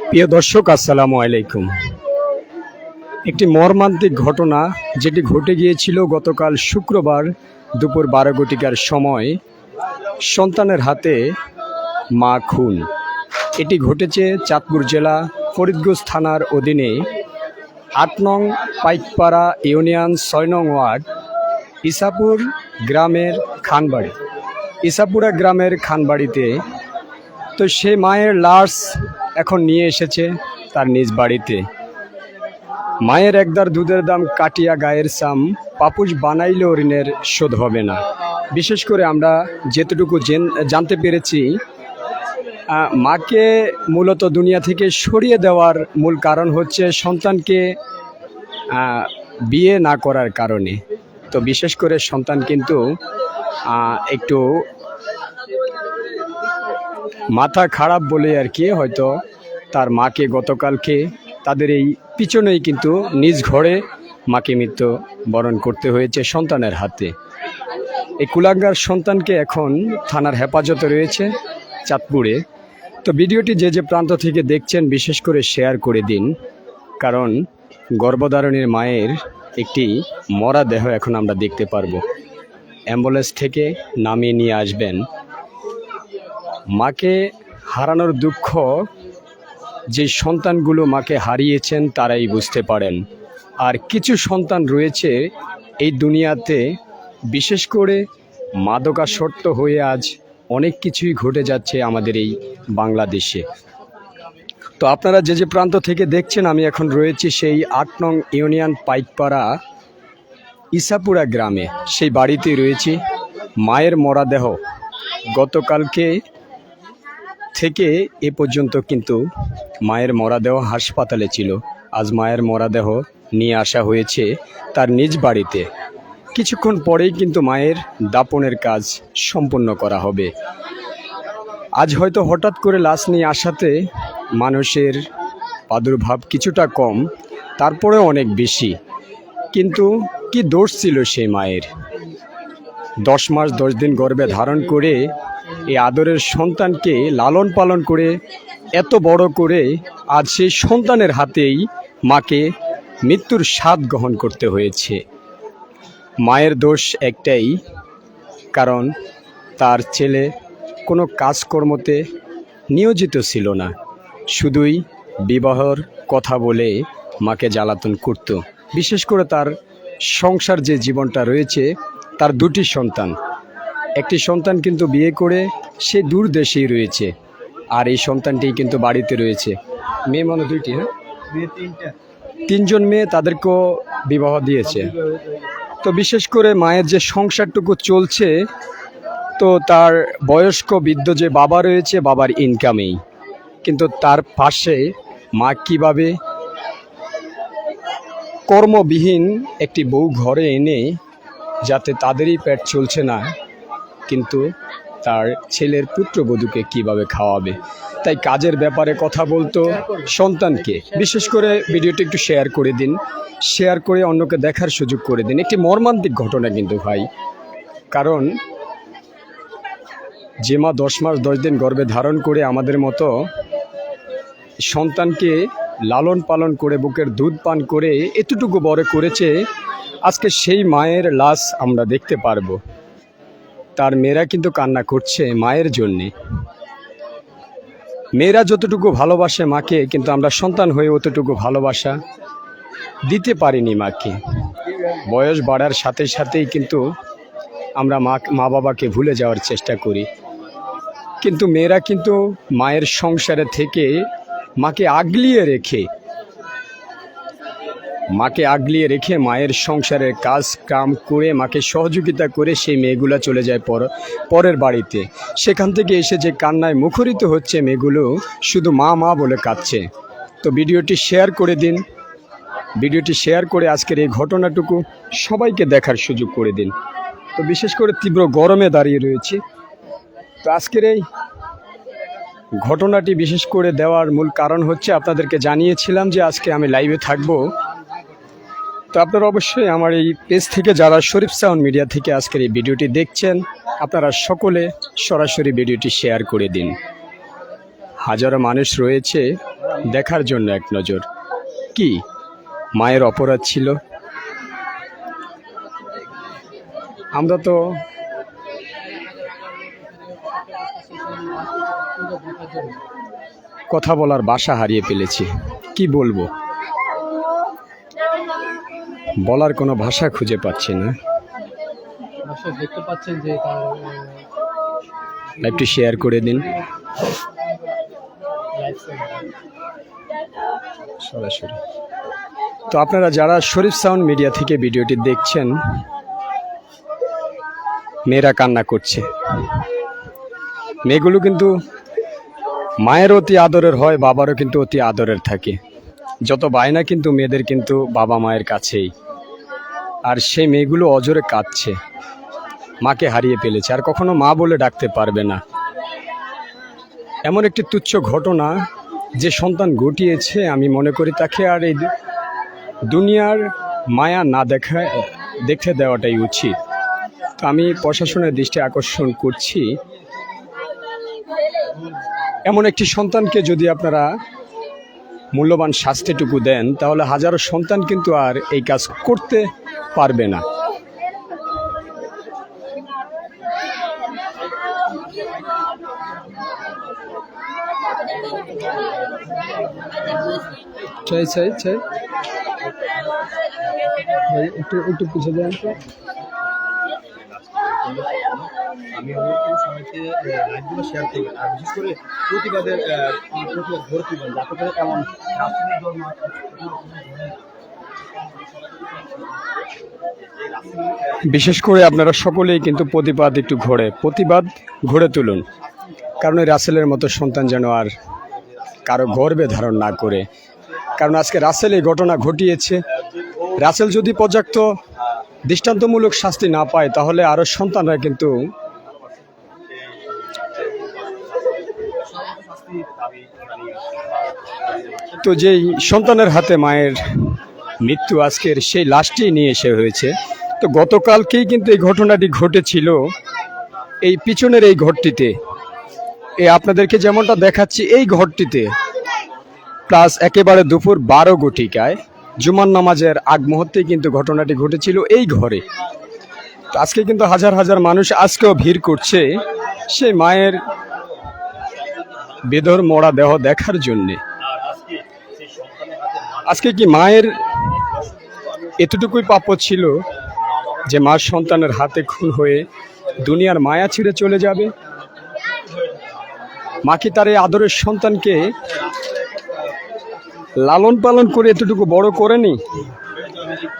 প্রিয় দর্শক, আসসালামু আলাইকুম। একটি মর্মান্তিক ঘটনা যেটি ঘটে গিয়েছিল গতকাল শুক্রবার দুপুর 12 ঘটিকার সময়। সন্তানের হাতে মা খুন। এটি ঘটেছে চাঁদপুর জেলা ফরিদগঞ্জ থানার অধীনে ৮ নং পাইকপাড়া ইউনিয়ন ৬ নং ওয়ার্ড ইসাপুর গ্রামের খানবাড়ি ইসাপুরা গ্রামের খানবাড়িতে। তো সে মায়ের লাশ এখন নিয়ে এসেছে তার নিজ বাড়িতে। মায়ের একদার দুধের দাম কাটিয়া গায়ের সাম, পাপুস বানাইলেও ঋণের শোধ হবে না। বিশেষ করে আমরা যেতটুকু জানতে পেরেছি, মাকে মূলত দুনিয়া থেকে সরিয়ে দেওয়ার মূল কারণ হচ্ছে সন্তানকে বিয়ে না করার কারণে। তো বিশেষ করে সন্তান কিন্তু একটু মাথা খারাপ বলে আর কি হয়তো তার মাকে গতকালকে তাদের এই পিছনেই কিন্তু নিজ ঘরে মাকে মৃত্যু বরণ করতে হয়েছে সন্তানের হাতে। এই কুলাঙ্গার সন্তানকে এখন থানার হেফাজতে রয়েছে চাঁদপুরে। তো ভিডিওটি যে প্রান্ত থেকে দেখছেন বিশেষ করে শেয়ার করে দিন, কারণ গর্ভধারণের মায়ের একটি মরা দেহ এখন আমরা দেখতে পারবো। অ্যাম্বুলেন্স থেকে নামিয়ে নিয়ে আসবেন। মাকে হারানোর দুঃখ যে সন্তানগুলো মাকে হারিয়েছেন তারাই বুঝতে পারেন। আর কিছু সন্তান রয়েছে এই দুনিয়াতে, বিশেষ করে মাদকাসক্ত হয়ে আজ অনেক কিছুই ঘটে যাচ্ছে আমাদের এই বাংলাদেশে। তো আপনারা যে প্রান্ত থেকে দেখছেন, আমি এখন রয়েছি সেই ৮ নং ইউনিয়ন পাইকপাড়া ইসাপুরা গ্রামে। সেই বাড়িতেই রয়েছি। মায়ের মরাদেহ গতকালকে থেকে এ পর্যন্ত কিন্তু মায়ের মরাদেহ হাসপাতালে ছিল। আজ মায়ের মরাদেহ নিয়ে আসা হয়েছে তার নিজ বাড়িতে। কিছুক্ষণ পরেই কিন্তু মায়ের দাপনের কাজ সম্পন্ন করা হবে। আজ হয়তো হঠাৎ করে লাশ নিয়ে আসাতে মানুষের প্রাদুর্ভাব কিছুটা কম, তারপরেও অনেক বেশি। কিন্তু কি দোষ ছিল সেই মায়ের? 10 মাস 10 দিন গর্ভে ধারণ করে এই আদরের সন্তানকে লালন পালন করে এত বড় করে আজ সেই সন্তানের হাতেই মাকে মৃত্যুর স্বাদ গ্রহণ করতে হয়েছে। মায়ের দোষ একটাই, কারণ তার ছেলে কোনো কাজকর্মতে নিয়োজিত ছিল না, শুধুই বিবাহর কথা বলে মাকে জ্বালাতন করত। বিশেষ করে তার সংসার যে জীবনটা রয়েছে, তার 2টি সন্তান। একটি সন্তান কিন্তু বিয়ে করে সে দূর দেশেই রয়েছে, আর এই সন্তানটি কিন্তু বাড়িতে রয়েছে। মেয়ে মনে 2টি, হ্যাঁ 3জন মেয়ে, তাদেরকেও বিবাহ দিয়েছে। তো বিশেষ করে মায়ের যে সংসারটুকু চলছে, তো তার বয়স্ক বৃদ্ধ যে বাবা রয়েছে, বাবার ইনকামেই কিন্তু তার পাশে মা কিভাবে কর্মবিহীন একটি বউ ঘরে এনে, যাতে তাদেরই পেট চলছে না, কিন্তু তার ছেলের পুত্রবধূকে কিভাবে খাওয়াবে। তাই কাজের ব্যাপারে কথা বলতো সন্তানকে। বিশেষ করে ভিডিওটি একটু শেয়ার করে দিন, শেয়ার করে অন্যকে দেখার সুযোগ করে দিন। একটি মর্মান্তিক ঘটনা কিন্তু ভাই, কারণ যে মা 10 মাস 10 দিন গর্ভে ধারণ করে আমাদের মতো সন্তানকে লালন পালন করে বুকের দুধ পান করে এতটুকু বড় করেছে, আজকে সেই মায়ের লাশ আমরা দেখতে পারবো। তার মেয়েরা কিন্তু কান্না করছে মায়ের জন্যে। মেয়েরা যতটুকু ভালোবাসে মাকে, কিন্তু আমরা সন্তান হয়ে অতটুকু ভালোবাসা দিতে পারিনি মাকে। বয়স বাড়ার সাথে সাথেই কিন্তু আমরা মা বাবাকে ভুলে যাওয়ার চেষ্টা করি, কিন্তু মেয়েরা কিন্তু মায়ের সংসারে থেকে মাকে আগলিয়ে রেখে মায়ের সংসারের কাজ কাম করে মাকে সহযোগিতা করে সেই মেয়েগুলা চলে যায় পরের বাড়িতে। সেখান থেকে এসে যে কান্নায় মুখরিত হচ্ছে, মেয়েগুলো শুধু মা মা বলে কাঁদছে। তো ভিডিওটি শেয়ার করে দিন, ভিডিওটি শেয়ার করে আজকের এই ঘটনাটুকু সবাইকে দেখার সুযোগ করে দিন। তো বিশেষ করে তীব্র গরমে দাঁড়িয়ে রয়েছি। তো আজকের এই ঘটনাটি বিশেষ করে দেওয়ার মূল কারণ হচ্ছে, আপনাদেরকে জানিয়েছিলাম যে আজকে আমি লাইভে থাকব। তো আপনারা অবশ্যই আমার এই পেজ থেকে, যারা শরীফ সাউন্ড মিডিয়া থেকে আজকের এই ভিডিওটি দেখছেন, আপনারা সকলে সরাসরি ভিডিওটি শেয়ার করে দিন। হাজারো মানুষ রয়েছে দেখার জন্য এক নজর। কি মায়ের অপরাধ ছিল? আমরা তো কথা বলার ভাষা হারিয়ে ফেলেছি। কি বলবো, বলার কোনো ভাষা খুঁজে পাচ্ছি না। দেখতে পাচ্ছেন যে একটু শেয়ার করে দিন সরাসরি। তো আপনারা যারা শরীফ সাউন্ড মিডিয়া থেকে ভিডিওটি দেখছেন, মেয়েরা কান্না করছে। মেয়েগুলো কিন্তু মায়ের অতি আদরের হয়, বাবারও কিন্তু অতি আদরের থাকে। যত বায়না কিন্তু মেয়েদের কিন্তু বাবা মায়ের কাছেই। আর সেই মেয়েগুলো অজরে কাঁদছে, মাকে হারিয়ে ফেলেছে, আর কখনো মা বলে ডাকতে পারবে না। এমন একটি তুচ্ছ ঘটনা যে সন্তান ঘটিয়েছে, আমি মনে করি তাকে আর এই দুনিয়ার মায়া না দেখতে দেওয়াটাই উচিত। তো আমি প্রশাসনের দৃষ্টি আকর্ষণ করছি, এমন একটি সন্তানকে যদি আপনারা মূল্যবান শাস্তিটুকু দেন, তাহলে হাজারো সন্তান কিন্তু আর এই কাজ করতে পারবে না। চাই চাই চাই একটু একটু পিছিয়ে দেন তো। আমি সময়তে লাইভগুলো শেয়ার করবেন, আর বিশেষ করে প্রতিবাদ গড়ে তুলবেন, যাতে করে এমন বিশেষ করে আপনারা সকলেই কিন্তু প্রতিবাদ গড়ে তুলুন, কারণ এই রাসেলের মতো সন্তান যেন আর কারো গর্বে ধারণ না করে। কারণ আজকে রাসেল এই ঘটনা ঘটিয়েছে। রাসেল যদি পর্যাপ্ত দৃষ্টান্তমূলক শাস্তি না পায়, তাহলে আরো সন্তানরা কিন্তু তো যেই সন্তানের হাতে মায়ের মৃত্যু, আজকের সেই লাশটি নিয়ে এসে হয়েছে। তো গতকালকেই কিন্তু এই ঘটনাটি ঘটেছিল এই পিছনের এই ঘরটিতে, আপনাদেরকে যেমনটা দেখাচ্ছি এই ঘরটিতে, প্লাস একেবারে দুপুর 12 ঘটিকায় জুমার নামাজের আগ মুহূর্তে কিন্তু ঘটনাটি ঘটেছিল এই ঘরে। তো আজকে কিন্তু হাজার হাজার মানুষ আজকেও ভিড় করছে সেই মায়ের বেদর মোড়া দেহ দেখার জন্যে। আজকে কি মায়ের এতটুকুই প্রাপ্য ছিল যে মার সন্তানের হাতে খুন হয়ে দুনিয়ার মায়া ছিঁড়ে চলে যাবে? মা কি তার এই আদরের সন্তানকে লালন পালন করে এতটুকু বড় করেনি?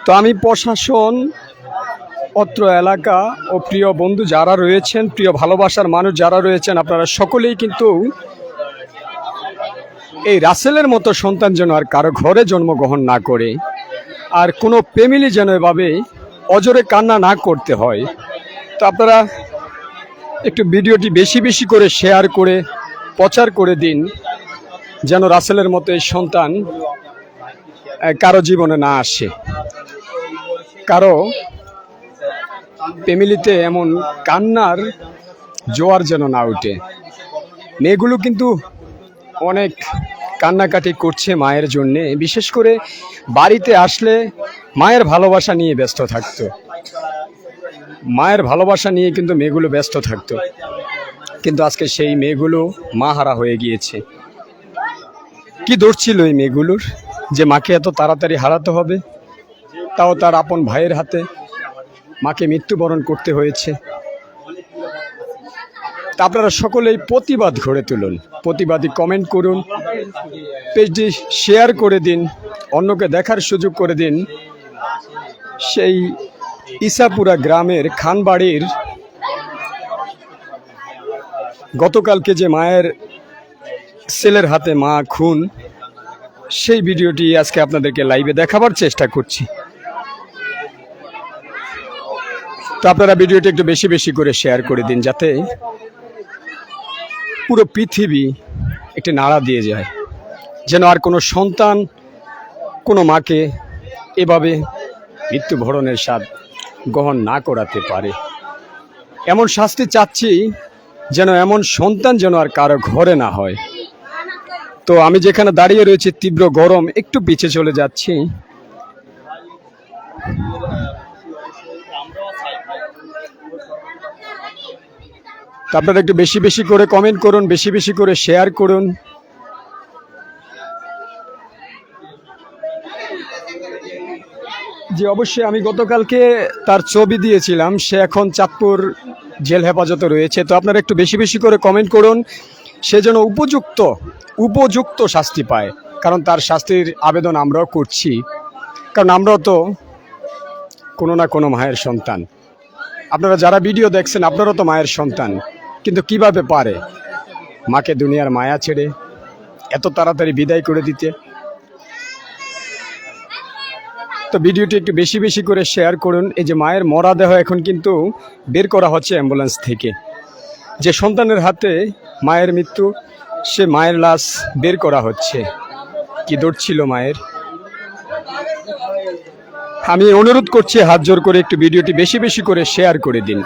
তো আমি প্রশাসন, অত্র এলাকা ও প্রিয় বন্ধু যারা রয়েছেন, প্রিয় ভালোবাসার মানুষ যারা রয়েছেন, আপনারা সকলেই কিন্তু এই রাসেলের মতো সন্তান যেন আর কারো ঘরে জন্মগ্রহণ না করে, আর কোনো ফ্যামিলি যেন এভাবে অজরে কান্না না করতে হয়। তো আপনারা একটু ভিডিওটি বেশি বেশি করে শেয়ার করে প্রচার করে দিন, যেন রাসেলের মতো এই সন্তান কারো জীবনে না আসে, কারো ফ্যামিলিতে এমন কান্নার জোয়ার যেন না ওঠে। মেয়েগুলো কিন্তু অনেক কান্নাকাটি করছে মায়ের জন্যে। বিশেষ করে বাড়িতে আসলে মায়ের ভালোবাসা নিয়ে ব্যস্ত থাকতো, মায়ের ভালোবাসা নিয়ে কিন্তু মেয়েগুলো ব্যস্ত থাকতো। কিন্তু আজকে সেই মেয়েগুলো মা হারা হয়ে গিয়েছে। কি দোষ ছিল এই মেয়েগুলোর যে মাকে এত তাড়াতাড়ি হারাতে হবে, তাও তার আপন ভাইয়ের হাতে মাকে মৃত্যুবরণ করতে হয়েছে? তা আপনারা সকলেই প্রতিবাদ গড়ে তুলুন, প্রতিবাদী কমেন্ট করুন, পেজটি শেয়ার করে দিন, অন্যকে দেখার সুযোগ করে দিন। সেই ইসাপুরা গ্রামের খানবাড়ির গতকালকে যে মায়ের ছেলের হাতে মা খুন, সেই ভিডিওটি আজকে আপনাদেরকে লাইভে দেখাবার চেষ্টা করছি। তো আপনারা ভিডিওটি একটু বেশি বেশি করে শেয়ার করে দিন, যাতে পুরো পৃথিবী একটি নাড়া দিয়ে যায়, যেন আর কোনো সন্তান কোনো মাকে এভাবে মৃত্যুবরণের স্বাদ গ্রহণ না করাতে পারে। এমন শাস্তি চাচ্ছি যেন এমন সন্তান যেন আর কারো ঘরে না হয়। তো আমি যেখানে দাঁড়িয়ে রয়েছি তীব্র গরম, একটু পিছে চলে যাচ্ছি। তো আপনারা একটু বেশি বেশি করে কমেন্ট করুন, বেশি বেশি করে শেয়ার করুন। যে অবশ্যই আমি গতকালকে তার ছবি দিয়েছিলাম, সে এখন চাঁদপুর জেল হেফাজতে রয়েছে। তো আপনারা একটু বেশি বেশি করে কমেন্ট করুন, সে যেন উপযুক্ত শাস্তি পায়, কারণ তার শাস্তির আবেদন আমরাও করছি, কারণ আমরাও তো কোনো না কোনো মায়ের সন্তান। আপনারা যারা ভিডিও দেখছেন আপনারাও তো মায়ের সন্তান, কিন্তু কিভাবে পারে মাকে দুনিয়ার মায়া ছেড়ে এত তাড়াতাড়ি বিদায় করে দিতে? তো ভিডিওটি একটু বেশি বেশি করে শেয়ার করুন। এই যে মায়ের মরদেহ এখন কিন্তু বের করা হচ্ছে অ্যাম্বুলেন্স থেকে। যে সন্তানের হাতে মায়ের মৃত্যু, সে মায়ের লাশ বের করা হচ্ছে। কি দৌড় ছিল মায়ের! আমি অনুরোধ করছি হাত জোর করে একটু ভিডিওটি বেশি বেশি করে শেয়ার করে দিন,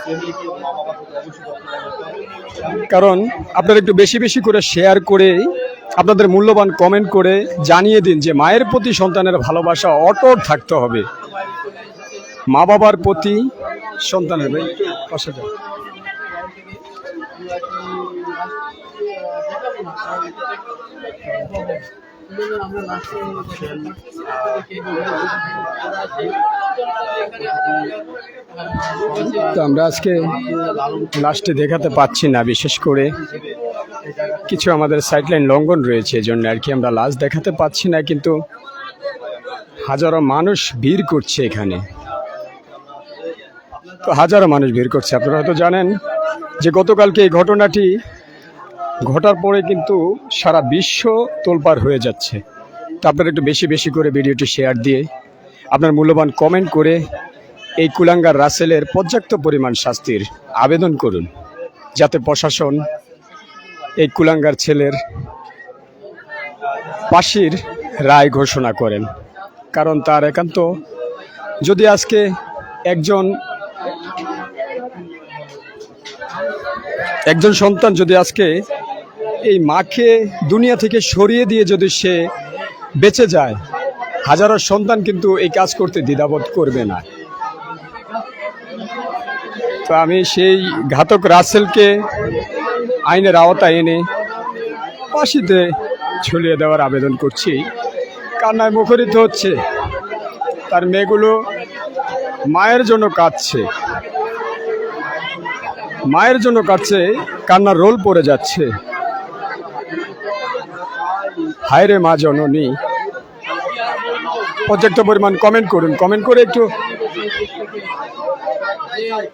কারণ আপনারা একটু বেশি বেশি করে শেয়ার করে আপনাদের মূল্যবান কমেন্ট করে জানিয়ে দিন যে মায়ের প্রতি সন্তানের ভালোবাসা অটুট থাকতে হবে। মা বাবার প্রতি সন্তানের পাশে যাও। তো আমরা আজকে লাস্টে দেখাতে পাচ্ছি না, বিশেষ করে কিছু আমাদের সাইডলাইন লঙ্ঘন রয়েছে, এজন্য আর কি আমরা লাশ দেখাতে পাচ্ছি না, কিন্তু হাজারো মানুষ ভিড় করছে এখানে। তো হাজারো মানুষ ভিড় করছে। আপনারা হয়তো জানেন যে গতকালকে এই ঘটনাটি ঘটার পরে কিন্তু সারা বিশ্ব তোলপাড় হয়ে যাচ্ছে। তো আপনারা একটু বেশি বেশি করে ভিডিওটি শেয়ার দিয়ে আপনার মূল্যবান কমেন্ট করে এই কুলাঙ্গার রাসেলের পর্যাপ্ত পরিমাণ শাস্তির আবেদন করুন, যাতে প্রশাসন এই কুলাঙ্গার ছেলের ফাঁসির রায় ঘোষণা করেন। কারণ তার একান্ত, যদি আজকে একজন সন্তান যদি আজকে এই মাকে দুনিয়া থেকে সরিয়ে দিয়ে যদি সে বেঁচে যায়, হাজারো সন্তান কিন্তু এই কাজ করতে দ্বিধাবোধ করবে না। তো আমি সেই ঘাতক রাসেলকে আইনের আওতায় এনে ফাঁসিতে ঝুলিয়ে দেওয়ার আবেদন করছি। কান্নায় মুখরিত হচ্ছে, তার মেয়েগুলো মায়ের জন্য কাঁদছে, মায়ের জন্য কাঁদছে, কান্নার রোল পড়ে যাচ্ছে। হায় রে মা জননী! পর্যাপ্ত পরিমাণ কমেন্ট করুন, কমেন্ট করে একটু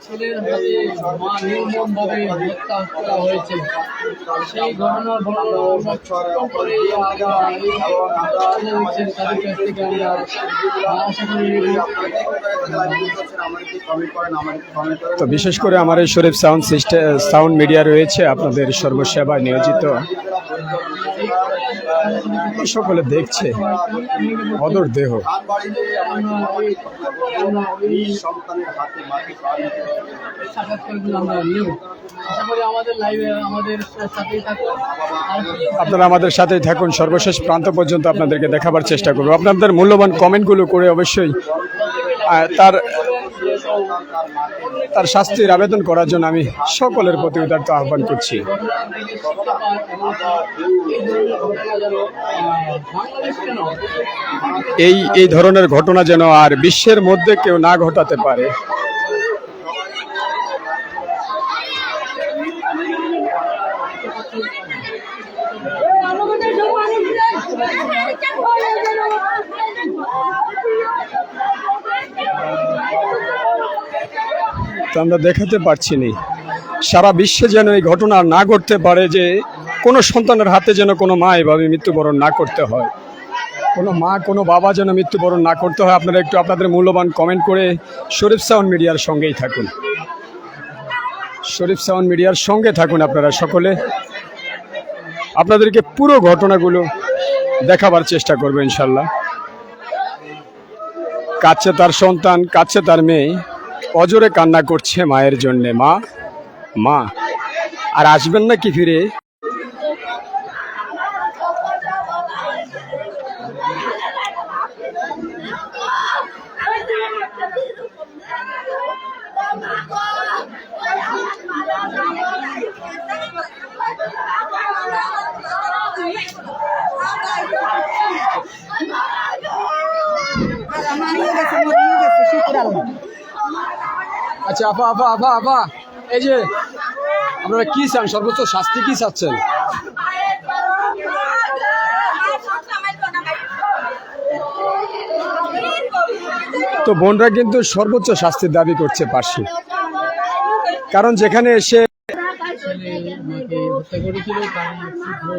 ছেলের হাতে মা নির্মমভাবে হত্যা করা হয়েছে, সেই ঘটনার করে দেখছেন তাদের কাছ থেকে আমরা আশা করি। তো বিশেষ করে আমার এই শরীফ সাউন্ড মিডিয়া রয়েছে আপনাদের সর্বসেবায় নিয়োজিত, সকলে দেখছে অদর দেহ। আপনারা আমাদের সাথেই থাকুন, সর্বশেষ প্রান্ত পর্যন্ত আপনাদেরকে দেখাবার চেষ্টা করব। আপনাদের মূল্যবান কমেন্টগুলো করে অবশ্যই তার শাস্তির আবেদন করার জন্য আমি সকলের প্রতি উদারতা আহ্বান করছি। এই ধরনের ঘটনা যেন আর বিশ্বের মধ্যে কেউ না ঘটাতে পারে। তো আমরা দেখাতে পারছি না, সারা বিশ্বে যেন এই ঘটনা না ঘটতে পারে, যে কোনো সন্তানের হাতে যেন কোনো মা এভাবে মৃত্যুবরণ না করতে হয়, কোনো মা কোনো বাবা যেন মৃত্যুবরণ না করতে হয়। আপনারা একটু আপনাদের মূল্যবান কমেন্ট করে শরীফ সাউন্ড মিডিয়ার সঙ্গেই থাকুন, শরীফ সাউন্ড মিডিয়ার সঙ্গে থাকুন। আপনারা সকলে আপনাদেরকে পুরো ঘটনাগুলো দেখাবার চেষ্টা করবো ইনশাল্লাহ। কাছে তার সন্তান, কাছে তার মেয়ে, অজরে কান্না করছে মায়ের জন্যে। মা, মা আর আসবেন না কি ফিরে? আচ্ছা আপা আপা আপা আপা, এই যে আপনারা কি চান, সর্বোচ্চ শাস্তি কি চাচ্ছেন? তো বোনরা কিন্তু সর্বোচ্চ শাস্তির দাবি করছে পার্শ্বে, কারণ যেখানে এসে ছেলে মাকে হত্যা করেছিল তার শীঘ্র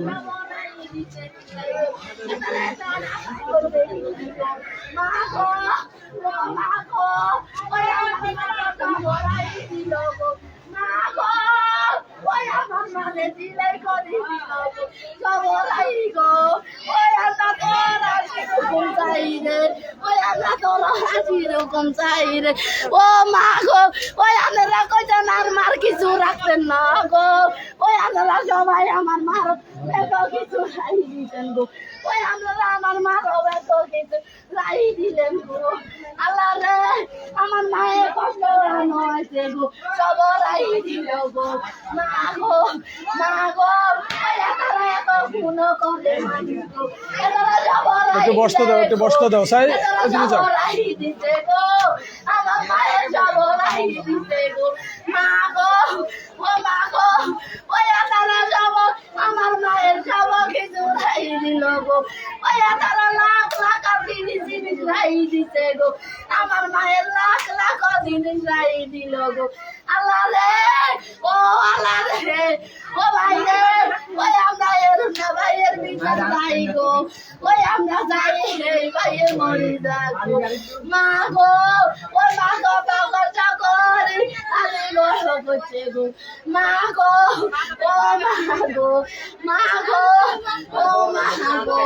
ও মা গো, ওই আপনারা কইতেন আর মার কিছু রাখতেন না গো, ওই আপনারা সবাই আমার মার এত কিছু রাই দিতেন গো, ওই আপনারা আমার মার এত কিছু রাই দিলেন গো। আল্লাহ রে, আমার মায়ের কষ্ট হয়েছে গো, সব রাই দিল গো। মা গো, মা গো, ওই আপনারা এত গুণ করে মানুষ গো, এনারা সব একটু বসতে দাও, একটু বসতে দাও সাই, এদিকে যাও। রাই দিতে গো, আমার মায়ের সব রাই দিতে গো। মা গো, ও মা গো, ওই আপনারা সব আমার মায়ের সব কিছু রাই দিল গো, ওই আপনারা লাখ লাখ জিনিস রাই দিতে গো, আমার মায়ের লাখ লাখ জিনিস রাই দিল গো। আল্লাহ রে, ও আল্লাহ রে, ও ভাই রে, ওই আমরা এর ভাইয়ের বিচার চাই গো, ওই আমরা যাই রে ভাইয়ের মরি যাবো। মা গো, ও মা গো, বাবা চাকরি আরে গো করছে গো। মা গো, ও মা গো, মা গো, ও মা গো,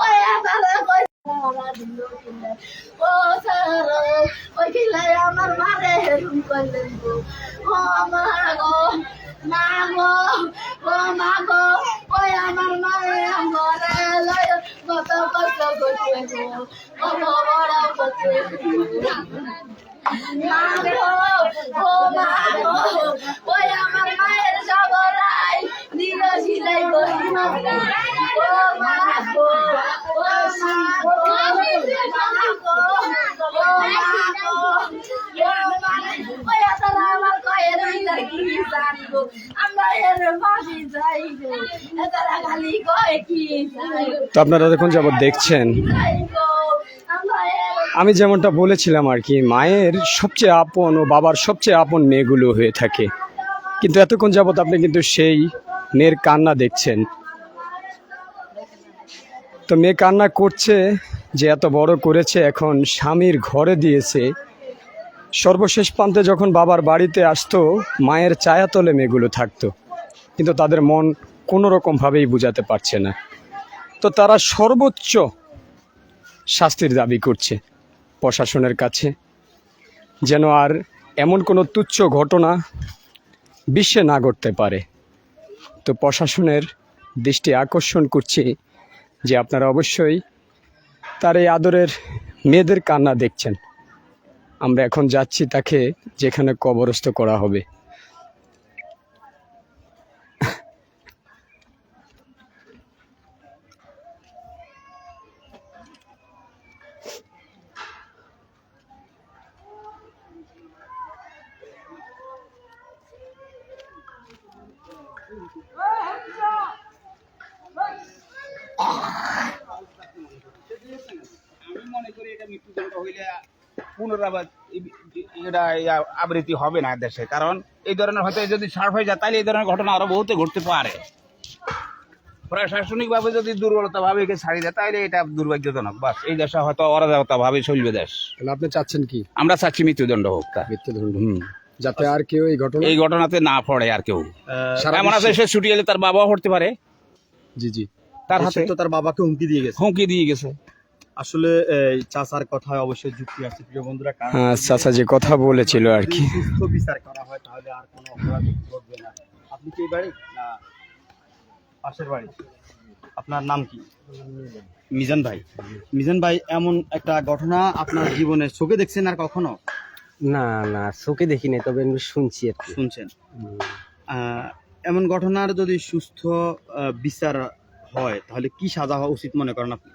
ওই আপনারা কই ও সারা, ওই কিলে আমার মারে হেরুম করলেন গো। ও মা গো, মা গো, ও মা গো, ওই আমার মায়ে আমারে লয় কত কষ্ট করছে গো, কত বড় করছে গো। মা গো, ও মা গো, ওই আমার মায়ের সবরাই দিল সিলাই করি মা গো। ও মা গো, ও মা গো, মা গো, ও মা গো, ও মা, ওই আপনারা আমার কয়ের ভিতর কি জানবো, আমরা এর ফাঁসি চাই গো, এতারা খালি কয় কি চাই তো আপনারা দেখুন যাবত দেখছেন, গো, আমরা এর আমি যেমনটা বলেছিলাম আর কি, মায়ের সবচেয়ে আপন ও বাবার সবচেয়ে আপন মেয়েগুলো হয়ে থাকে, কিন্তু এতক্ষণ যাবত আপনি কিন্তু সেই মেয়ের কান্না দেখছেন। তো মেয়ে কান্না করছে যে এত বড় করেছে, এখন স্বামীর ঘরে দিয়েছে। সর্বশেষ প্রান্তে যখন বাবার বাড়িতে আসতো, মায়ের ছায়াতলে মেয়েগুলো থাকতো, কিন্তু তাদের মন কোনো রকমভাবেই বোঝাতে পারছে না। তো তারা সর্বোচ্চ শাস্তির দাবি করছে প্রশাসনের কাছে, যেন আর এমন কোনো তুচ্ছ ঘটনা বিশ্বে না ঘটতে পারে। তো প্রশাসনের দৃষ্টি আকর্ষণ করছি যে আপনারা অবশ্যই তার এই আদরের মেয়েদের কান্না দেখছেন। আমরা এখন যাচ্ছি তাকে যেখানে কবরস্থ করা হবে। আমি মনে করি এটা মৃত্যুদণ্ড হইলে পুনরাবাদ এটা আবৃত্তি হবে না দেশে, কারণ এই ধরনের হয়তো যদি সার্ভ হয়ে যায় তাহলে এই ধরনের ঘটনা আরো বহুতে ঘটতে পারে। প্রশাসনিক ভাবে যদি দুর্বলতা ভাবে একে ছাড়িয়ে দেয় তাহলে এটা দুর্ভাগ্যজনক। বাস এই দেশে হয়তো অরাজকতা ভাবে চলবে দেশ। তাহলে আপনি চাচ্ছেন কি? আমরা চাচ্ছি মৃত্যুদণ্ড হোক, মৃত্যুদণ্ড, যাতে আর কেউ এই ঘটনাতে না পড়ে আর কেউ। সারা এমন আছে সে ছুটি এলে তার বাবাও পড়তে পারে, জি জি, তার হাতে তো তার বাবাকে হুমকি দিয়ে গেছে। হুমকি দিয়ে গেছে। আসলে চাচার কথায় অবশ্যই যুক্তি আছে প্রিয় বন্ধুরা, কারণ চাচা যে কথা বলেছিল আর কি, যদি সুস্থ বিচার করা হয় তাহলে আর কোনো অপরাধ ঘটবে না। আপনি কি এই বাড়ি না পাশের বাড়ি? আপনার নাম কি? মিজান ভাই। মিজান ভাই, এমন একটা ঘটনা আপনার জীবনে চোখে দেখছেন আর কখনো? না না, চোখে দেখি নাই, তবে আমি শুনছি আর কি। শুনছেন? এমন ঘটনার যদি সুস্থ বিচার হয় তাহলে কি সাজা হওয়া উচিত মনে করেন আপনি?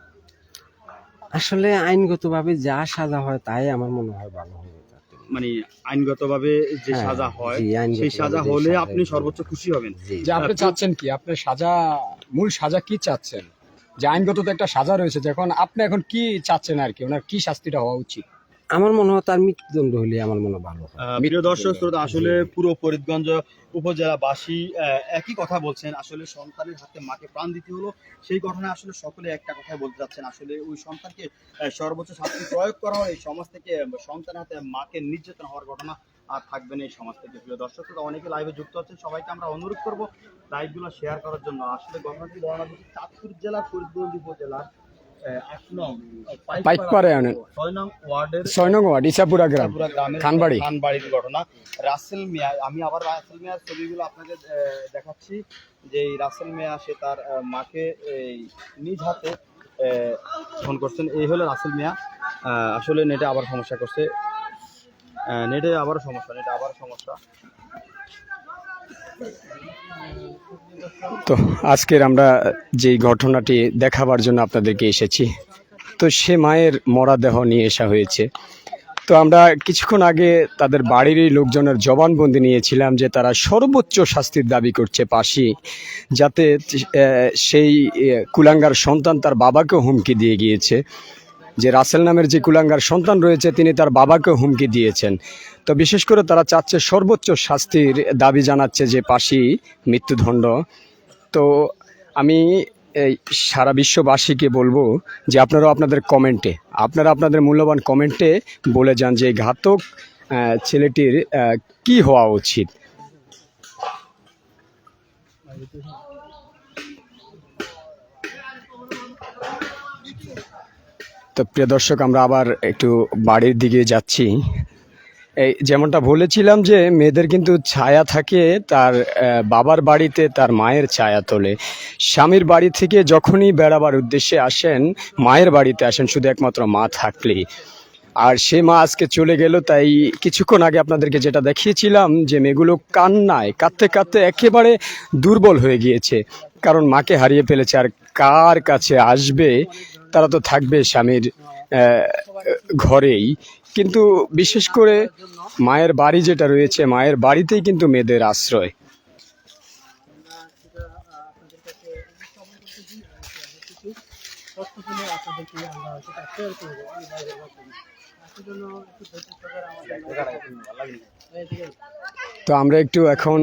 আসলে আইনগতভাবে যা সাজা হয় তাই আমার মনে হয় ভালো হবে তার থেকে। মানে আইনগতভাবে যে হ্যাঁ, সাজা হয় জি, আইনগতভাবে সেই সাজা যে হলে সাজা আপনি হয়। সর্বোচ্চ খুশি হবেন। জি যে আপনি চাচ্ছেন কি, আপনার সাজা, মূল সাজা কি চাচ্ছেন? যে আইনগত তো একটা সাজা রয়েছে, যখন আপনি এখন কি চাচ্ছেন আর কি, ওনার কি শাস্তিটা হওয়া উচিত? আমার মনে হয় তার মৃত্যুদণ্ড হলে আমার মনে হয় ভালো হয়। প্রিয় দর্শক শ্রোতা, আসলে পুরো ফরিদগঞ্জ উপজেলাবাসী একই কথা বলছেন। আসলে সন্তানের হাতে মাকে প্রাণ দিতে হলো, সেই ঘটনায় আসলে সকলে একটা কথাই বলতে যাচ্ছেন, আসলে ওই সন্তানকে সর্বোচ্চ শাস্তি প্রয়োগ করা হয়। এই সমাজ থেকে সন্তানের হাতে মাকে নির্যাতন হওয়ার ঘটনা আর থাকবে না এই সমাজ থেকে। প্রিয় দর্শক শ্রোতা, অনেকে লাইভে যুক্ত হচ্ছেন, সবাইকে আমরা অনুরোধ করব লাইভগুলো শেয়ার করার জন্য। আসলে ঘটনাটি বর্ণনা দিচ্ছি চাঁদপুর জেলার ফরিদগঞ্জ উপজেলার 8 নং পাইকপাড়া ইউনিয়ন, 6 নং ওয়ার্ডের 6 নং ওয়ার্ড, ইসাপুরা গ্রাম, পুরা গ্রামের খানবাড়ি। খানবাড়ির ঘটনা। রাসেল মিয়া, আমি আবার রাসেল মিয়ার ছবিগুলো আপনাকে দেখাচ্ছি, যে এই রাসেল মিয়া সে তার মাকে এই নিজ হাতে ফোন করছেন। এই হলো রাসেল মিয়া। আসলে নেটে আবার সমস্যা করছে, নেটে আবার সমস্যা। তো আজকের আমরা যেই ঘটনাটি দেখাবার জন্য আপনাদেরকে এসেছি, তো সে মায়ের মরাদেহ নিয়ে আসা হয়েছে। তো আমরা কিছুক্ষণ আগে তাদের বাড়িরই লোকজনের জবানবন্দি নিয়েছিলাম যে তারা সর্বোচ্চ শাস্তির দাবি করছে পাশি, যাতে সেই কুলাঙ্গার সন্তান তার বাবাকে হুমকি দিয়ে গিয়েছে, যে রাসেল নামের যে কুলাঙ্গার সন্তান রয়েছে তিনি তার বাবাকে হুমকি দিয়েছেন। তো বিশেষ করে তারা চাচ্ছে সর্বোচ্চ শাস্তির দাবি জানাচ্ছে, যে পাশি, মৃত্যুদণ্ড। তো আমি এই সারা বিশ্ববাসীকে বলবো যে আপনারা আপনাদের মূল্যবান কমেন্টে বলে যান যে এই ঘাতক ছেলেটির কি হওয়া উচিত। তো প্রিয় দর্শক, আমরা আবার একটু বাড়ির দিকে যাচ্ছি। এই যেমনটা বলেছিলাম যে মেয়েদের কিন্তু ছায়া থাকে তার বাবার বাড়িতে, তার মায়ের ছায়া তোলে। স্বামীর বাড়ি থেকে যখনই বেড়াবার উদ্দেশ্যে আসেন, মায়ের বাড়িতে আসেন শুধু একমাত্র মা থাকলেই। আর সে মা আজকে চলে গেল, তাই কিছুক্ষণ আগে আপনাদেরকে যেটা দেখিয়েছিলাম যে মেয়েগুলো কান্নায় কাঁদতে কাঁদতে একেবারে দুর্বল হয়ে গিয়েছে, কারণ মাকে হারিয়ে ফেলেছে। আর কার কাছে আসবে, তারা তো থাকবে স্বামীর ঘরেই, কিন্তু বিশেষ করে মায়ের বাড়ি যেটা রয়েছে, মায়ের বাড়িতেই কিন্তু মেয়েদের আশ্রয়। তো আমরা একটু এখন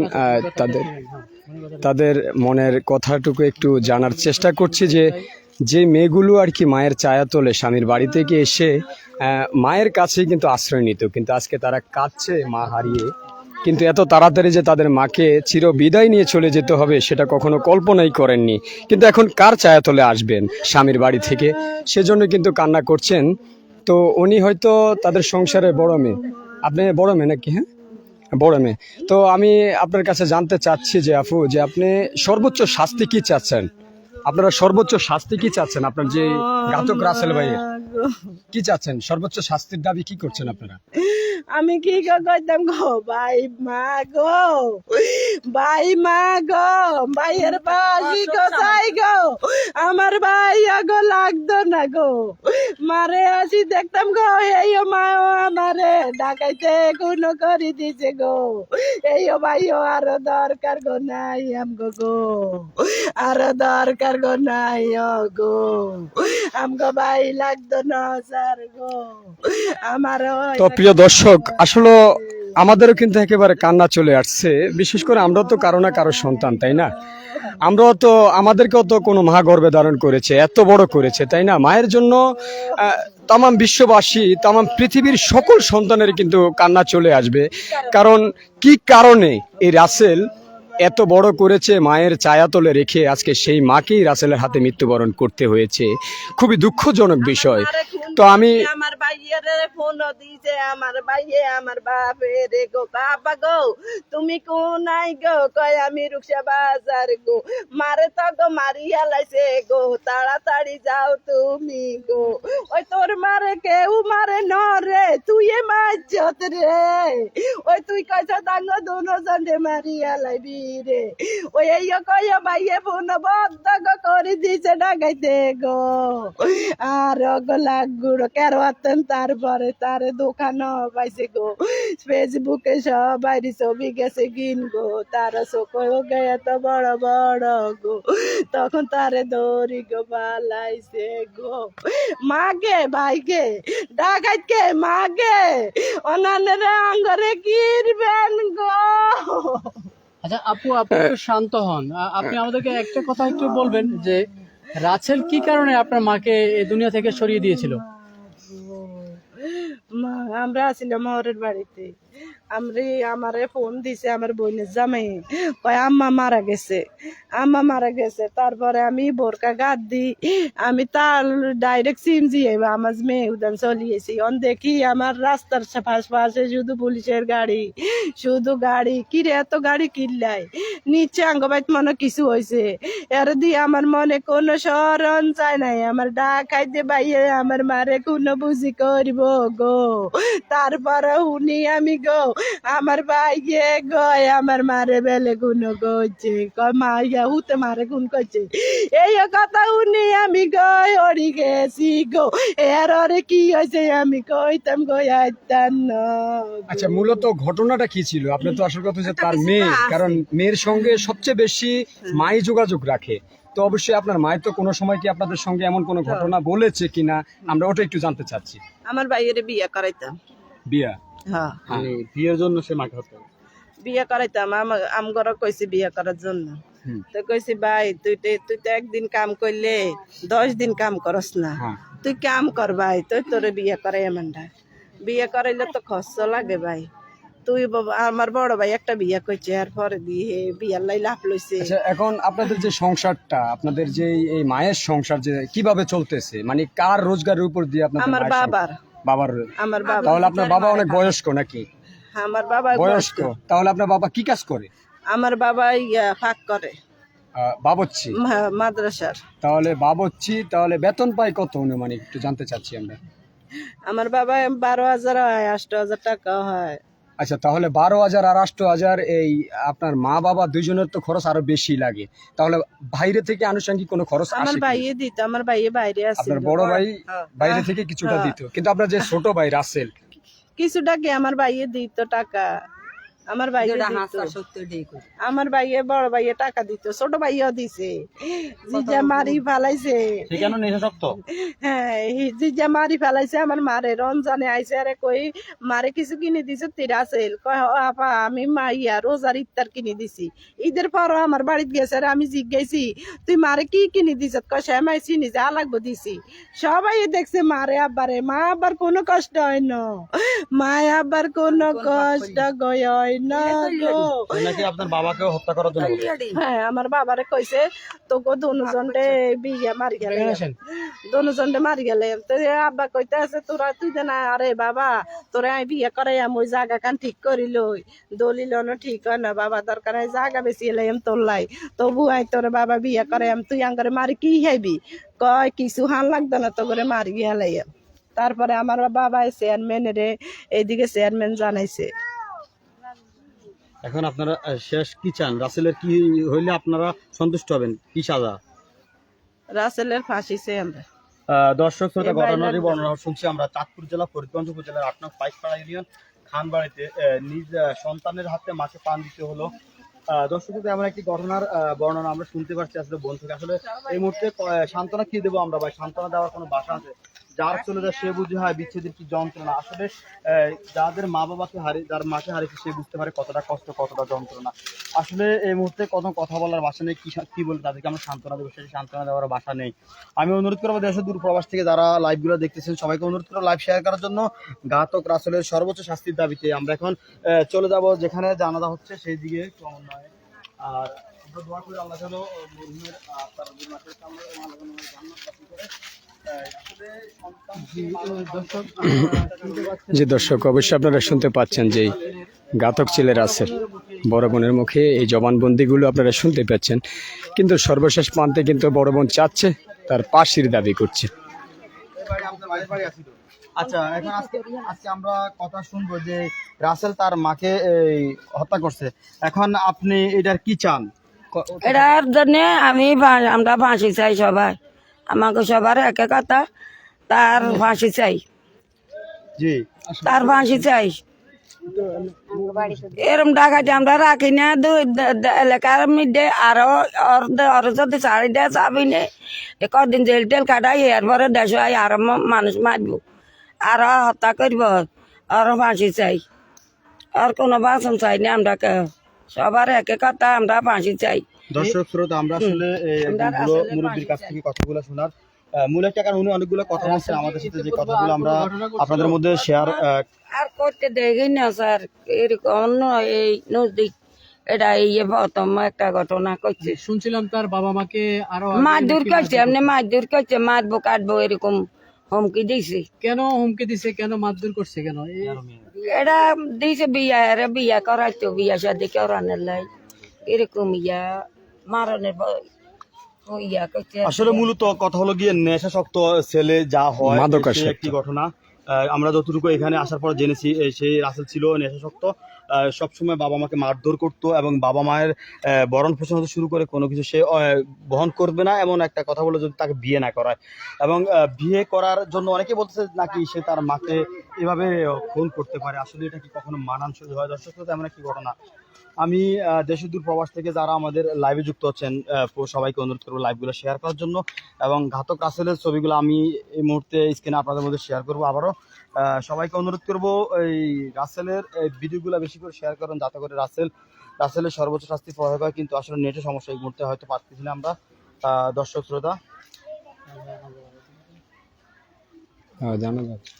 তাদের মনের কথাটুকু একটু জানার চেষ্টা করছি, যে মেয়েগুলো আর কি মায়ের ছায়া তোলে, স্বামীর বাড়ি থেকে এসে মায়ের কাছেই কিন্তু আশ্রয় নিত, কিন্তু আজকে তারা কাঁদছে মা হারিয়ে। কিন্তু এত তাড়াতাড়ি যে তাদের মাকে চির বিদায় নিয়ে চলে যেতে হবে, সেটা কখনো কল্পনাই করেননি। কিন্তু এখন কার ছায়া তোলে আসবেন স্বামীর বাড়ি থেকে, সেজন্য কিন্তু কান্না করছেন। তো উনি হয়তো তাদের সংসারের বড় মেয়ে। আপনি বড় মেয়ে নাকি? হ্যাঁ, বড় মেয়ে। তো আমি আপনার কাছে জানতে চাচ্ছি যে আপু, যে আপনি সর্বোচ্চ শাস্তি কি চাচ্ছেন? আপনারা সর্বোচ্চ শাস্তি কি চাচ্ছেন? আপনার যে ঘাতক রাসেল ভাইয়ের কি চাচ্ছেন? সর্বোচ্চ শাস্তির দাবি কি করছেন আপনারা? আমি কি কইতাম গো, ভাই মা গো, ভাই মা গো, ভাইয়ের বাসি গো, চাই গো, আমার ভাই গো লাগতো না গো, মারে আসি দেখতাম গো, এই মা আমারে ডাকাইতে কোনো করে দিছে গো, এই ভাইও আরো দরকার গো নাই আমগো গো, আরো দরকার গো নাই গো, আমগো ভাই লাগতো না স্যার গো, আমার। তো প্রিয় দর্শক, আসলে আমাদেরও কিন্তু একেবারে কান্না চলে আসছে। বিশেষ করে আমরা তো কারো না কারো সন্তান, তাই না? আমরাও তো, আমাদেরকেও তো কোনো মা গর্ভে ধারণ করেছে, এত বড় করেছে, তাই না? মায়ের জন্য তাম বিশ্ববাসী, তাম পৃথিবীর সকল সন্তানের কিন্তু কান্না চলে আসবে। কারণ কি কারণে এই রাসেল এত বড় করেছে, মায়ের ছায়াতলে রেখে আজকে সেই মাকেই রাসেলের হাতে মৃত্যুবরণ করতে হয়েছে। খুবই দুঃখজনক বিষয়। তো আমি আমার ভাইয়ের ফোন দিছে, আমার ভাইয়ে আমার বাপে রে গো, বাবা গো তুমি কোনাই গো, কয় আমি রুকসা বাজার গো, মারে তো গো মারিয়া লাইছে গো, তাড়াতাড়ি যাও তুমি গো, ওই তোর মারে কেউ মারে নরে, তুই মাইজত রে, ওই তুই কইছ দাঙ্গ দুনো জনে মারিয়া লাইবি রে, ওই এই কয় ভাইয়ে ফোন বদ্ধ গো করে দিছে ডাকাইতে গো, আর গো লাগ গুঁড়ো কেরোয়াতেন, তারপরে তারে দোকানও পাইছে গো, ফেসবুকে সবাই ছবি গেছে গিন গো, তারা চোখেও গেয়ে তো বড় বড় গো, তখন তারে দৌড়ি গো পালাইছে গো। মাগে ভাইগে ডাকাইকে মাগে অনানের আঙ্গরে কিরবেন গো। আচ্ছা আপু, আপনি একটু শান্ত হন। আপনি আমাদেরকে একটা কথা একটু বলবেন যে রাসেল কি কারণে আপনার মাকে এই দুনিয়া থেকে সরিয়ে দিয়েছিল? আমরা আসছিলাম ওরের বাড়িতে, আমারে ফোন দিছে আমার বোনের জামাই, কয় আম্মা মারা গেছে, আম্মা মারা গেছে। তারপরে আমি বোরকা গাদ দি, আমি তার ডাইরেক্ট সিমজি আমার মেয়ে উদান চলিয়েছি। অন দেখি আমার রাস্তার পাশে শুধু পুলিশের গাড়ি, শুধু গাড়ি। কিরে এত গাড়ি কিনলাই, নিচে আঙ্গবাইত মনে কিছু হয়েছে, এর দিয়ে আমার মনে কোনো স্মরণ চাই নাই। আমার ডাকাইতে বাইয়ে আমার মারে কোনো বুঝি করব গো। তারপরে উনি আমি গো আমার ভাই গিয়ে গয় আমার মারে বেলে গুণ করছে, কয় মা ইয়া হুতে মারে গুণ করছে, এই কথা উনি আমি গয় ওরি গেছি গো। এর ওরে কি হয়েছে আমি কইতাম গই আইতাম না। আচ্ছা, মূলত ঘটনাটা কি ছিল? আপনি তো আসল কথা হচ্ছে তার মেয়ে, কারণ মেয়ের সঙ্গে সবচেয়ে বেশি মাই যোগাযোগ রাখে, তো অবশ্যই আপনার মায়ের তো কোনো সময় কি আপনাদের সঙ্গে এমন কোনো ঘটনা বলেছে কিনা, আমরা ওটা একটু জানতে চাচ্ছি। আমার ভাইয়ের বিয়ে করাইতাম। বিয়া? হ্যাঁ, মানে বিয়ের জন্য সে মাকে হত্যা করে। বিয়ে করাইতাম। আমগর কইছি বিয়ে করার জন্য, তো কইছি ভাই তুই তো একদিন কাম করলে 10 দিন কাম করস না, তুই কাম কর ভাই, তুই তোরে বিয়ে করাই এমনটা। বিয়ে করাইলে তো খরচ লাগে ভাই। তুই আমার বড় ভাই একটা বিয়ে করছে, আর পরে দিয়ে বিয়ার লাই লাভ লইছে। আচ্ছা, এখন আপনাদের যে সংসারটা, আপনাদের যে এই মায়ের সংসার যে কিভাবে চলতেছে, মানে কার রোজগারের উপর দিয়ে আপনাদের? আমার বাবার। বাবার? আমার বাবা। তাহলে আপনার বাবা অনেক বয়স্ক নাকি? আমার বাবা বয়স্ক। তাহলে আপনার বাবা কি কাজ করে? আমার বাবা ফাঁক করে, বাবচ্চি মাদ্রাসার। তাহলে বাবচ্চি, তাহলে বেতন পায় কত অনুমানিক একটু জানতে চাচ্ছি আমরা। আমার বাবা 12,000 হয়, 8,000 টাকা হয়। আচ্ছা, তাহলে 12,000 আর 8,000, এই আপনার মা বাবা দুইজনের তো খরচ আরো বেশি লাগে, তাহলে বাইরে থেকে আনুষঙ্গিক কোনো খরচ আমার আসে কি? ভাইয়ে দিত, আমার ভাইয়ে বাইরে আছে। আপনার বড় ভাই বাইরে থেকে কিছুটা দিত, কিন্তু আপনার যে ছোট ভাই রাসেল, কিছুটা কি আমার ভাইয়ে দিত টাকা, আমার ভাইয়ে দিত। আমার ভাইয়ে বড় ভাইয়ে টাকা দিত, ছোট ভাইও দিছে। জিজা মারি ফেলাইছে। সে কেন নেশাসক্ত? হ্যাঁ, জিজা মারি ফেলাইছে আমার মারে। রমজানে আইসে আরে কই মারে কিছু কিনে দিছে তিরাসেল, কয় আপা আমি মাইয়া রোজার ইফতার কিনে দিছি। ঈদের পরও আমার বাড়িতে গেছে, আর আমি জিজ্ঞাসি তুই মারে কি কিনে দিছ, কয় সে মাই চিনি যা লাগবো দিছি। সবাই দেখছে মারে আব্বারে, মা আব্বার কোনো কষ্ট হয় না, মা আব্বার কোনো কষ্ট হয় না গো। নাকি আপনার বাবাকেও হত্যা করার জন্য বলছে? হ্যাঁ, আমার বাবারে কইছে তোকে দুজনরে বিয়া মারি গেলে, দুজনরে মারি গেলে। তো আব্বা কইতে আছে তোরা তুই যে না, আরে বাবা তোরা আমি বিয়ে করে ওই জায়গা কান ঠিক করি লই, দলিল ঠিক হয় না বাবা, দরকার হয় জায়গা বেশি এলাম তোলাই, তবু আই তোর বাবা বিয়ে করে তুই আঙ্গারে মারি কি খাইবি, কয় কিছু হান লাগতো না তো করে মারি গেলাই। তারপরে আমার বাবা চেয়ারম্যানের এইদিকে চেয়ারম্যান জানাইছে। এখন আপনারা শেষ কি চান? রাসেলের কি হইলে আপনারা সন্তুষ্ট হবেন? কি সাজা? রাসেলের ফাঁসি চাই আমরা। দর্শক শ্রোতা, ঘটনাটি বর্ণনা শুনছি আমরা চাঁদপুর জেলা ফরিদগঞ্জ উপজেলার 8 নং পাইকপাড়া ইউনিয়ন খানবাড়িতে নিজ সন্তানের হাতে মাকে পান দিতে হলো। দর্শক, এমন একটি ঘটনার বর্ণনা আমরা শুনতে পাচ্ছি আসলে বোন থেকে। আসলে এই মুহূর্তে সান্ত্বনা কি দেবো আমরা ভাই? সান্ত্বনা দেওয়ার কোনো ভাষা আছে? যার চলে যায় সে বুঝে হয় বিচ্ছেদের কি যন্ত্রণা। আসলে যাদের মা বাবাকে যার মাকে হারিয়েছে সে বুঝতে পারে কতটা কষ্ট, কতটা যন্ত্রণা। আসলে এই মুহূর্তে কত কথা বলার ভাষা নেই, কি বলে তাদেরকে আমরা সান্ত্বনা দেবো, সেই সান্ত্বনা দেওয়ার ভাষা নেই। আমি অনুরোধ করবো দেশের দূর প্রবাস থেকে যারা লাইভগুলো দেখতেছেন সবাইকে অনুরোধ করবো লাইভ শেয়ার করার জন্য। ঘাতক রাসেলের সর্বোচ্চ শাস্তির দাবিতে আমরা এখন চলে যাব যেখানে জানাজা হচ্ছে সেই দিকে ক্রমান্বয়ে। আর আমরা দোয়া করি আল্লাহ যেন মরহুমের তার মাসের সামনে জান্নাত দান করে। যে দর্শক, অবশ্যই আপনারা শুনতে পাচ্ছেন যে ঘাতক ছেলে রাসেল, বড় বোনের মুখে এই জবানবন্দিগুলো আপনারা শুনতে পাচ্ছেন, কিন্তু সর্বশেষ প্রান্তে কিন্তু বড় বোন চাচ্ছে তার ফাঁসির দাবি করছে। আচ্ছা, এখন আজকে আমরা কথা শুনবো যে রাসেল তার মাকে হত্যা করছে। এখন আপনি এটার কি চান? এটার জন্য আমরা ফাঁসি চাই সবাই, আমাকে সবার একে কথা, তার ফাঁসি চাই, জি তার ফাঁসি চাই। এরম ডাকাতি আমরা রাখি না এলাকার মধ্যে, আরো ওর যদি ছাড়ি দেয় চাবি নে কদিন জেল টেল কাটাই এরপরে দেশ আরো মানুষ মারব, আরো হত্যা করব, আরো ফাঁসি চাই। আর কোনো বাসন চাই না আমরা কেউ, সবার একে কথা আমরা ফাঁসি চাই। দর্শক শ্রোতা, আমরা আসলে একজন বুড়ো মুরব্বীর কাছ থেকে কথাগুলো শোনার মূল একটা কারণ, উনি অনেকগুলো কথা বলছেন আমাদের সাথে, যে কথাগুলো আমরা আপনাদের মধ্যে শেয়ার আর করতে দেখি না স্যার, এরকম নয় এই নদীক এটা এই প্রথম একটা ঘটনা করছে। শুনছিলাম তার বাবা মাকে আরো মারধর করছে, এমনি মারধর করছে, মারবো কাটবো এরকম হুমকি দিছে। কেন হুমকি দিছে, কেন মারধর করছে, কেন এটা দিছে বিয়া করাইতো, বিয়া শাদি করানোর লাই এরকম মারণের ইয়া করছে। আসলে মূলত কথা হলো গিয়ে নেশাসক্ত ছেলে যা হয় মাদকাসক্ত। সেই একটি ঘটনা আমরা যতটুকু এখানে আসার পর জেনেছি, সেই রাসেল ছিল নেশাসক্ত, সবসময় বাবা মাকে মারধর করতো এবং বাবা মায়ের ভরণ পোষণ হতে শুরু করে কোনো কিছু সে বহন করবে না এমন একটা কথা বলে যদি তাকে বিয়ে না করায়। এবং বিয়ে করার জন্য অনেকে বলতেছে নাকি সে তার মাকে এভাবে খুন করতে পারে। আসলে এটা কি কখনো মানানসই হয়? দর্শক এমন একটি ঘটনা। আমি দেশ দূর প্রবাস থেকে যারা আমাদের লাইভে যুক্ত আছেন সবাইকে অনুরোধ করবো লাইভগুলো শেয়ার করার জন্য, এবং ঘাতক রাসেলের ছবিগুলো আমি এই মুহূর্তে স্ক্রিনে আপনাদের মধ্যে শেয়ার করবো। আবারও সবাইকে অনুরোধ করবো এই রাসেলের ভিডিওগুলো বেশি করে শেয়ার করুন, যাতে করে রাসেলের সর্বোচ্চ শাস্তি প্রয়োগ হয়। কিন্তু আসলে নেটের সমস্যা, এই মুহূর্তে হয়তো পারতেছি না আমরা। দর্শক শ্রোতা, জানা যাচ্ছে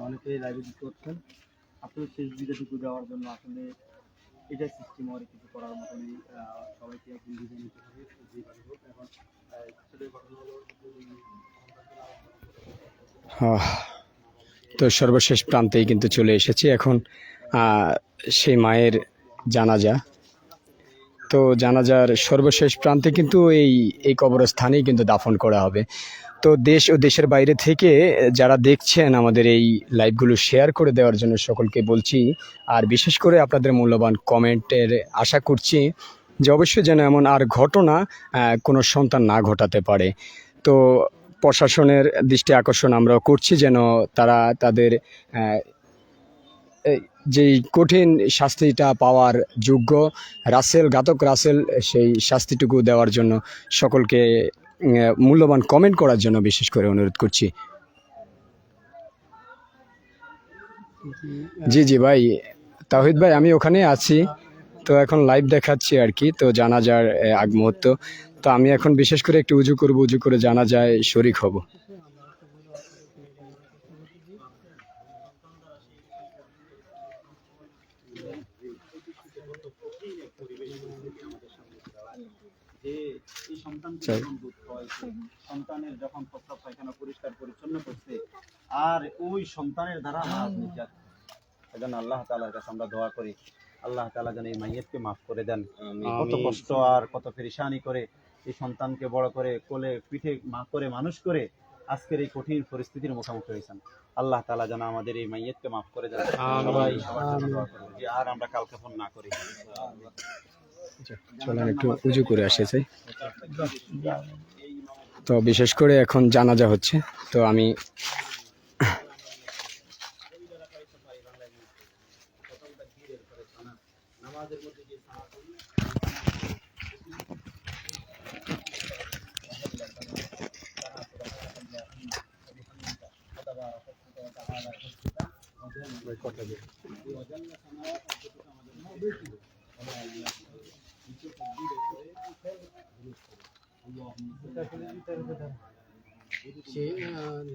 অনেকেই লাইভে যুক্ত হচ্ছেন। আসলে শেষ ভিডিওটুকু দেওয়ার জন্য আসলে এটাই সিস্টেম, আর কিছু করার মতনই, সবাইকে একদিন বিদায় নিতে হবে যেভাবে হোক। এখন আসলে ঘটনা হলো তো সর্বশেষ প্রান্তেই কিন্তু চলে এসেছি এখন। সেই মায়ের জানাজা, তো জানাজার সর্বশেষ প্রান্তে কিন্তু এই কবরস্থানেই কিন্তু দাফন করা হবে। তো দেশ ও দেশের বাইরে থেকে যারা দেখছেন আমাদের এই লাইভগুলো শেয়ার করে দেওয়ার জন্য সকলকে বলছি, আর বিশেষ করে আপনাদের মূল্যবান কমেন্টের আশা করছি যে অবশ্যই যেন এমন আর ঘটনা কোনো সন্তান না ঘটাতে পারে। তো প্রশাসনের দৃষ্টি আকর্ষণ আমরাও করছি যেন তারা তাদের যেই কঠিন শাস্তিটা পাওয়ার যোগ্য ঘাতক রাসেল, সেই শাস্তিটুকু দেওয়ার জন্য সকলকে মূল্যবান কমেন্ট করার জন্য বিশেষ করে অনুরোধ করছি। জি ভাই, তাহিদ ভাই আমি ওখানে আছি, তো এখন লাইভ দেখাচ্ছি আর কি। তো জানাজার আগ মুহূর্ত, তো আমি এখন বিশেষ করে একটু উজু করবো, উজু করে জানাজায় শরিক হব। যে এই সন্তানকে যখন দুঃখ হয়েছে, সন্তানের যখন প্রস্রাব পায়খানা পরিষ্কার পরিচ্ছন্ন করছে, আর ওই সন্তানের দ্বারা যেন আল্লাহ তাআলার কাছে আমরা দোয়া করি, আল্লাহ তাআলা যেন এই মাইয়াতকে মাফ করে দেন। কত কষ্ট আর কত পেরেশানি করে এই সন্তানকে বড় করে কোলে পিঠে মা করে মানুষ করে আজকের এই কঠিন পরিস্থিতির মুখোমুখি হয়েছেন। আল্লাহ তাআলা যেন আমাদের এই মাইয়াতকে মাফ করে দেন। সবাই সবার জন্য দোয়া করব যে আর আমরা কালক্ষেপণ না করি। চলেন একটু উজু করে আসে চাই। তো বিশেষ করে এখন জানাজা হচ্ছে, তো আমি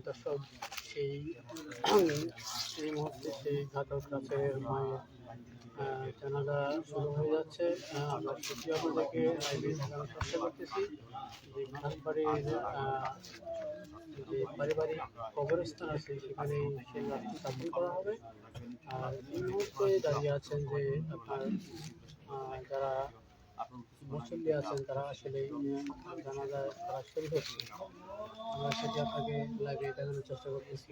দর্শক সেই মুহূর্তে সেই ঘাতক রাসেলের মায়ের জানাজা শুরু হয়ে যাচ্ছে। আমরা সেটি আপনাদেরকে লাইভে দেখানোর চেষ্টা করতেছি যে ঘাটবাড়ির যে পারিবারিক কবরস্থান আছে সেখানে সেই রাত্রি দাফন করা হবে। আর এই মুহূর্তে দাঁড়িয়ে আছেন যে আপনার যারা মুসল্লি আছেন তারা আসলে জানাজায় তারা শরীক হচ্ছে। আমরা সেটি আপনাকে লাইভে দেখানোর চেষ্টা করতেছি।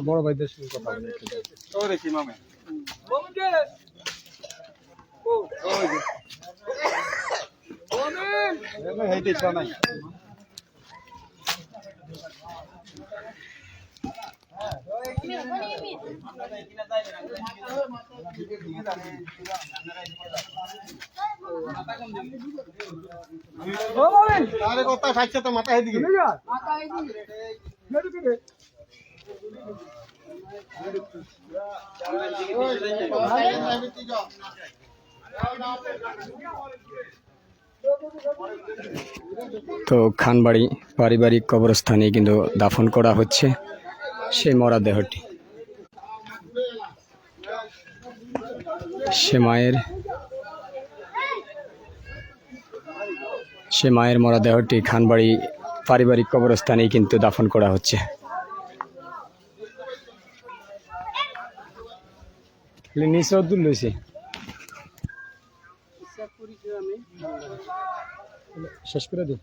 বড় ভাইদের সঙ্গে কথা কথা খাইছে তো মাথা এদিকে তো খানবাড়ি পারিবারিক কবরস্থানে কিন্তু দাফন করা হচ্ছে সেই মরা দেহটি। সে মায়ের মরা দেহটি খানবাড়ি পারিবারিক কবরস্থানেই কিন্তু দাফন করা হচ্ছে। শেষ করে দিই।